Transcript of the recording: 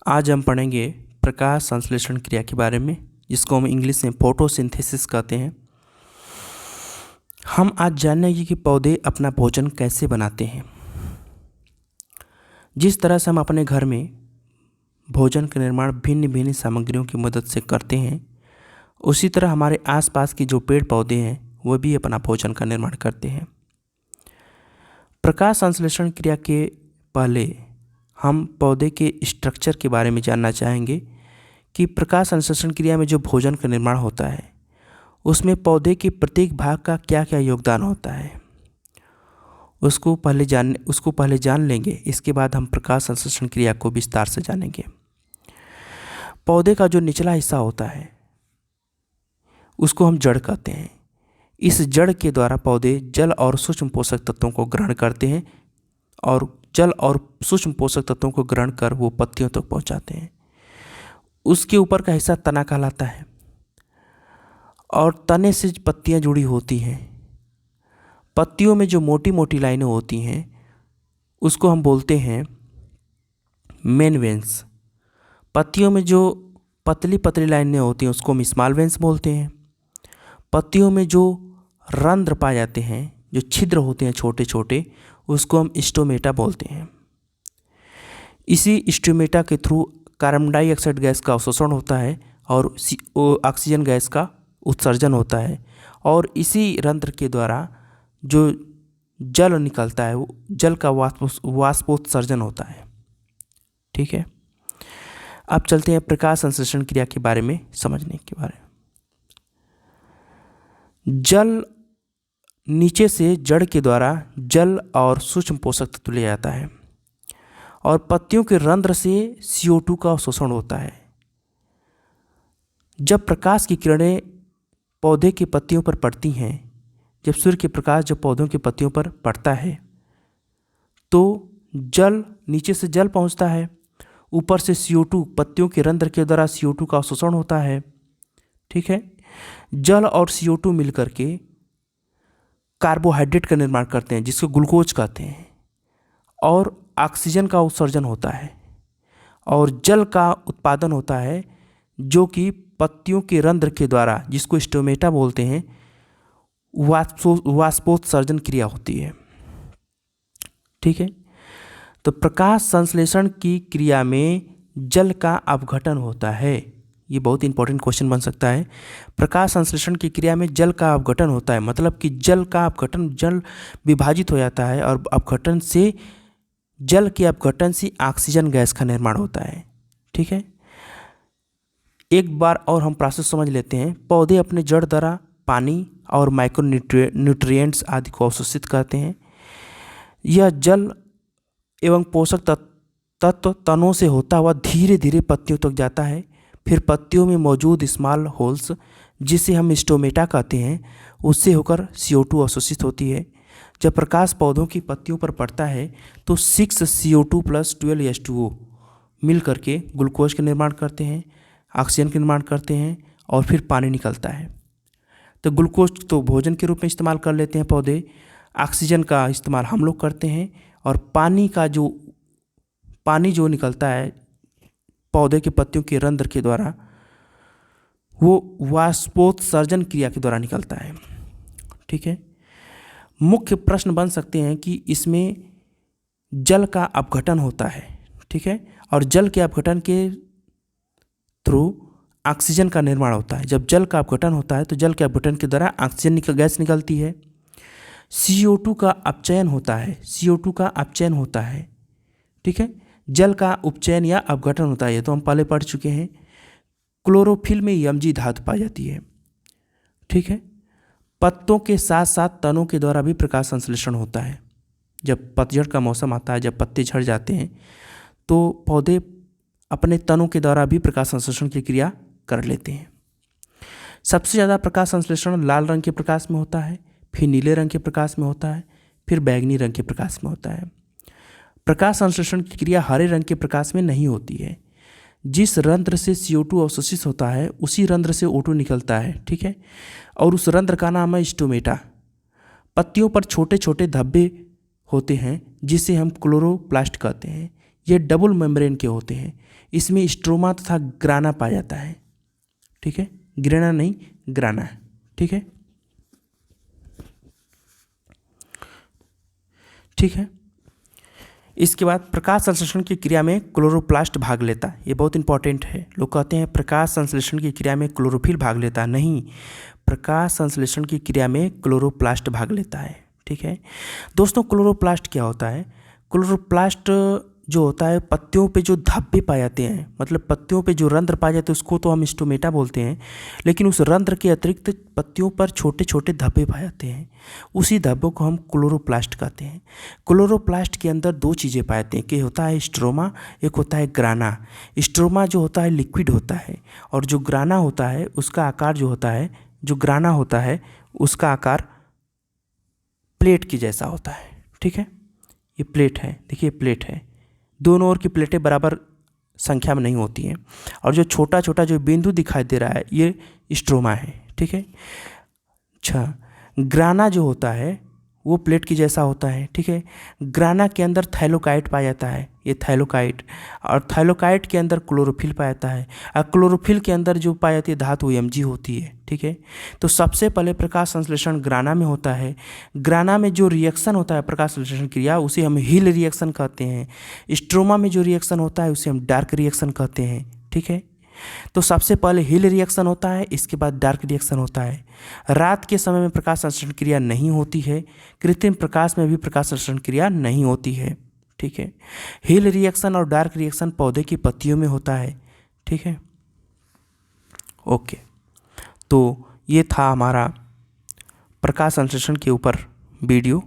आज हम पढ़ेंगे प्रकाश संश्लेषण क्रिया के बारे में, जिसको हम इंग्लिश में फोटोसिंथेसिस कहते हैं। हम आज जानेंगे कि पौधे अपना भोजन कैसे बनाते हैं। जिस तरह से हम अपने घर में भोजन का निर्माण भिन्न भिन्न सामग्रियों की मदद से करते हैं, उसी तरह हमारे आसपास के जो पेड़ पौधे हैं वह भी अपना भोजन का निर्माण करते हैं। प्रकाश संश्लेषण क्रिया के पहले हम पौधे के स्ट्रक्चर के बारे में जानना चाहेंगे कि प्रकाश संश्लेषण क्रिया में जो भोजन का निर्माण होता है उसमें पौधे के प्रत्येक भाग का क्या क्या योगदान होता है, उसको पहले जान लेंगे। इसके बाद हम प्रकाश संश्लेषण क्रिया को विस्तार से जानेंगे। पौधे का जो निचला हिस्सा होता है उसको हम जड़ कहते हैं। इस जड़ के द्वारा पौधे जल और सूक्ष्म पोषक तत्वों को ग्रहण करते हैं और जल और सूक्ष्म पोषक तत्वों को ग्रहण कर वो पत्तियों तक पहुंचाते हैं। उसके ऊपर का हिस्सा तना कहलाता है और तने से पत्तियां जुड़ी होती हैं। पत्तियों में जो मोटी मोटी लाइनें होती हैं उसको हम बोलते हैं मेन वेन्स। पत्तियों में जो पतली पतली लाइनें होती हैं उसको हम स्मॉल वेन्स बोलते हैं। पत्तियों में जो रंध्र पाए जाते हैं, जो छिद्र होते हैं छोटे छोटे, उसको हम स्टोमेटा बोलते हैं। इसी स्टोमेटा के थ्रू कार्बन डाइऑक्साइड गैस का अवशोषण होता है और ऑक्सीजन गैस का उत्सर्जन होता है, और इसी रंध्र के द्वारा जो जल निकलता है वो जल का वाष्पोत्सर्जन होता है। ठीक है, अब चलते हैं प्रकाश संश्लेषण क्रिया के बारे में समझने के बारे में। जल नीचे से जड़ के द्वारा जल और सूक्ष्म पोषक तत्व लिया जाता है और पत्तियों के रंध्र से CO2 का अवशोषण होता है। जब प्रकाश की किरणें पौधे की पत्तियों पर पड़ती हैं, जब सूर्य के प्रकाश जब पौधों की पत्तियों पर पड़ता है तो जल नीचे से जल पहुंचता है, ऊपर से CO2 पत्तियों के रंध्र के द्वारा CO2 का अवशोषण होता है। ठीक है, जल और CO2 मिलकर के कार्बोहाइड्रेट का निर्माण करते हैं जिसको ग्लूकोज कहते हैं, और ऑक्सीजन का उत्सर्जन होता है और जल का उत्पादन होता है जो कि पत्तियों के रंध्र के द्वारा, जिसको स्टोमेटा बोलते हैं, वाष्पोत्सर्जन क्रिया होती है। ठीक है, तो प्रकाश संश्लेषण की क्रिया में जल का अपघटन होता है। ये बहुत इंपॉर्टेंट क्वेश्चन बन सकता है। प्रकाश संश्लेषण की क्रिया में जल का अपघटन होता है, मतलब कि जल का अपघटन, जल विभाजित हो जाता है और अपघटन से, जल के अपघटन से ऑक्सीजन गैस का निर्माण होता है। ठीक है, एक बार और हम प्रोसेस समझ लेते हैं। पौधे अपने जड़ द्वारा पानी और माइक्रो न्यूट्रिएंट्स आदि को अवशोषित करते हैं। यह जल एवं पोषक तत्व तनों से होता हुआ धीरे धीरे पत्तियों तक जाता है। फिर पत्तियों में मौजूद स्मॉल होल्स, जिसे हम स्टोमेटा कहते हैं, उससे होकर CO2 अवशोषित होती है। जब प्रकाश पौधों की पत्तियों पर पड़ता है तो 6 CO2 + 12 H2O मिल करके ग्लूकोज का निर्माण करते हैं, ऑक्सीजन का निर्माण करते हैं और फिर पानी निकलता है। तो ग्लूकोज तो भोजन के रूप में इस्तेमाल कर लेते हैं पौधे, ऑक्सीजन का इस्तेमाल हम लोग करते हैं, और पानी जो निकलता है पौधे के पत्तियों के रंध्र के द्वारा, वो वाष्पोत्सर्जन क्रिया के द्वारा निकलता है। ठीक है, मुख्य प्रश्न बन सकते हैं कि इसमें जल का अपघटन होता है। ठीक है, और जल के अपघटन के थ्रू ऑक्सीजन का निर्माण होता है। जब जल का अपघटन होता है तो जल के अपघटन के द्वारा ऑक्सीजन गैस निकलती है। CO2 का अपचयन होता है, CO2 का अपचयन होता है। ठीक है, जल का उपचयन या अपघटन होता है, ये तो हम पहले पढ़ चुके हैं। क्लोरोफिल में Mg धातु पाई जाती है। ठीक है, पत्तों के साथ साथ तनों के द्वारा भी प्रकाश संश्लेषण होता है। जब पतझड़ का मौसम आता है, जब पत्ते झड़ जाते हैं, तो पौधे अपने तनों के द्वारा भी प्रकाश संश्लेषण की क्रिया कर लेते हैं। सबसे ज़्यादा प्रकाश संश्लेषण लाल रंग के प्रकाश में होता है, फिर नीले रंग के प्रकाश में होता है, फिर बैंगनी रंग के प्रकाश में होता है। प्रकाश संश्लेषण की क्रिया हरे रंग के प्रकाश में नहीं होती है। जिस रंध्र से CO2 अवशोषित होता है उसी रंध्र से O2 निकलता है। ठीक है, और उस रंध्र का नाम है स्टोमेटा। पत्तियों पर छोटे छोटे धब्बे होते हैं जिसे हम क्लोरोप्लास्ट कहते हैं। ये डबल मेम्ब्रेन के होते हैं। इसमें स्ट्रोमा तथा ग्राना पाया जाता है। ठीक है, ग्रेना नहीं, ग्राना है। ठीक है, ठीक है। इसके बाद प्रकाश संश्लेषण की क्रिया में क्लोरोप्लास्ट भाग लेता है। ये बहुत इंपॉर्टेंट है। लोग कहते हैं प्रकाश संश्लेषण की क्रिया में क्लोरोफिल भाग लेता है। नहीं, प्रकाश संश्लेषण की क्रिया में क्लोरोप्लास्ट भाग लेता है। ठीक है दोस्तों, क्लोरोप्लास्ट क्या होता है? क्लोरोप्लास्ट जो होता है, पत्तियों पे जो धब्बे पाए जाते हैं, मतलब पत्तियों पे जो रंध्र पाए जाते हैं उसको तो हम स्टोमेटा बोलते हैं, लेकिन उस रंध्र के अतिरिक्त पत्तियों पर छोटे छोटे धब्बे पाए जाते हैं, उसी धब्बों को हम क्लोरोप्लास्ट कहते हैं। क्लोरोप्लास्ट के अंदर दो चीज़ें पाए जाते हैं, एक होता है स्ट्रोमा, एक होता है ग्राना। स्ट्रोमा जो होता है लिक्विड होता है, और जो ग्राना होता है उसका आकार जो होता है, जो ग्राना होता है उसका आकार प्लेट की जैसा होता है। ठीक है, ये प्लेट है, देखिए प्लेट है, दोनों ओर की प्लेटें बराबर संख्या में नहीं होती हैं, और जो छोटा छोटा जो बिंदु दिखाई दे रहा है ये स्ट्रोमा है। ठीक है, अच्छा, ग्राना जो होता है वो प्लेट की जैसा होता है। ठीक है, ग्राना के अंदर थैलोकाइट पाया जाता है, ये थैलोकाइट, और थैलोकाइट के अंदर क्लोरोफिल पाया जाता है, और क्लोरोफिल के अंदर जो पाई जाती है धातु Mg होती है। ठीक है, तो सबसे पहले प्रकाश संश्लेषण ग्राना में होता है। ग्राना में जो रिएक्शन होता है प्रकाश संश्लेषण क्रिया, उसे हम हिल रिएक्शन कहते हैं। स्ट्रोमा में जो रिएक्शन होता है उसे हम डार्क रिएक्शन कहते हैं। ठीक है, तो सबसे पहले हिल रिएक्शन होता है, इसके बाद डार्क रिएक्शन होता है। रात के समय में प्रकाश संश्लेषण क्रिया नहीं होती है, कृत्रिम प्रकाश में भी प्रकाश संश्लेषण क्रिया नहीं होती है। ठीक है, हिल रिएक्शन और डार्क रिएक्शन पौधे की पत्तियों में होता है। ठीक है, ओके, तो ये था हमारा प्रकाश संश्लेषण के ऊपर वीडियो।